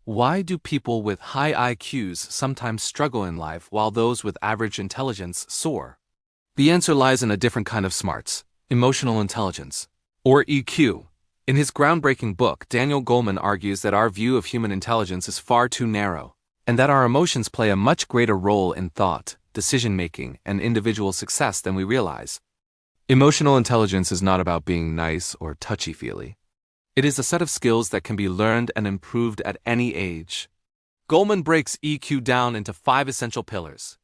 Why do people with high IQs sometimes struggle in life while those with average intelligence soar? The answer lies in a different kind of smarts, emotional intelligence, or EQ. In his groundbreaking book, Daniel Goleman argues that our view of human intelligence is far too narrow, and that our emotions play a much greater role in thought, decision-making, and individual success than we realize. Emotional intelligence is not about being nice or touchy-feely. It is a set of skills that can be learned and improved at any age. Goleman breaks EQ down into 5 essential pillars.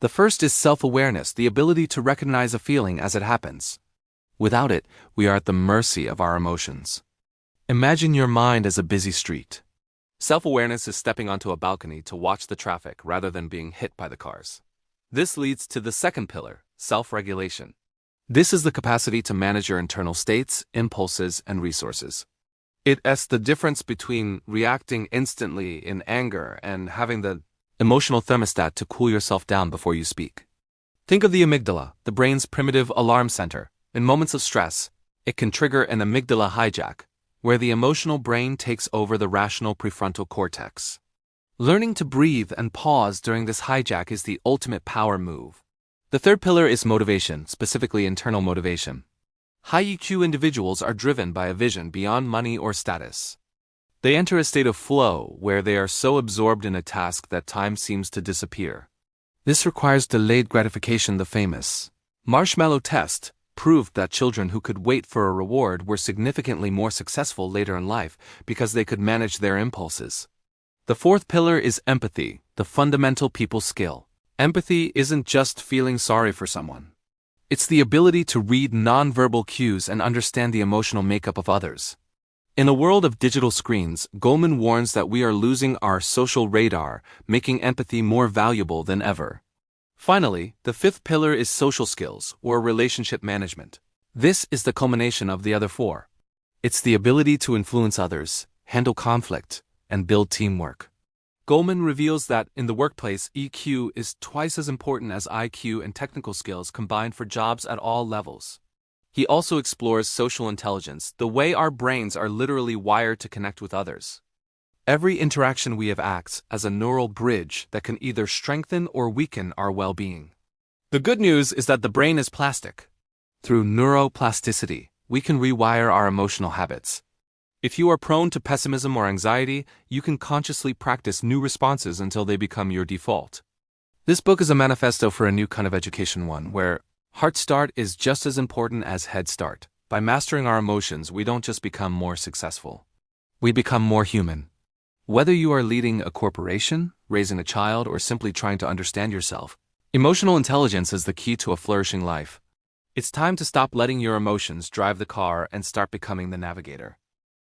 The first is self-awareness, the ability to recognize a feeling as it happens. Without it, we are at the mercy of our emotions. Imagine your mind as a busy street. Self-awareness is stepping onto a balcony to watch the traffic rather than being hit by the cars. This leads to the second pillar, self-regulation. This is the capacity to manage your internal states, impulses, and resources. It's the difference between reacting instantly in anger and having the emotional thermostat to cool yourself down before you speak. Think of the amygdala, the brain's primitive alarm center. In moments of stress, it can trigger an amygdala hijack, where the emotional brain takes over the rational prefrontal cortex. Learning to breathe and pause during this hijack is the ultimate power move. The third pillar is motivation, specifically internal motivation. High EQ individuals are driven by a vision beyond money or status. They enter a state of flow where they are so absorbed in a task that time seems to disappear. This requires delayed gratification. The famous Marshmallow Test proved that children who could wait for a reward were significantly more successful later in life because they could manage their impulses. The fourth pillar is empathy, the fundamental people skill. Empathy isn't just feeling sorry for someone. It's the ability to read nonverbal cues and understand the emotional makeup of others. In a world of digital screens, Goleman warns that we are losing our social radar, making empathy more valuable than ever. Finally, the fifth pillar is social skills, or relationship management. This is the culmination of the other 4. It's the ability to influence others, handle conflict, and build teamwork. Goleman reveals that in the workplace, EQ is twice as important as IQ and technical skills combined for jobs at all levels. He also explores social intelligence, the way our brains are literally wired to connect with others. Every interaction we have acts as a neural bridge that can either strengthen or weaken our well-being. The good news is that the brain is plastic. Through neuroplasticity, we can rewire our emotional habits. If you are prone to pessimism or anxiety, you can consciously practice new responses until they become your default. This book is a manifesto for a new kind of education, one where Heart Start is just as important as Head Start. By mastering our emotions, we don't just become more successful. We become more human. Whether you are leading a corporation, raising a child, or simply trying to understand yourself, emotional intelligence is the key to a flourishing life. It's time to stop letting your emotions drive the car and start becoming the navigator.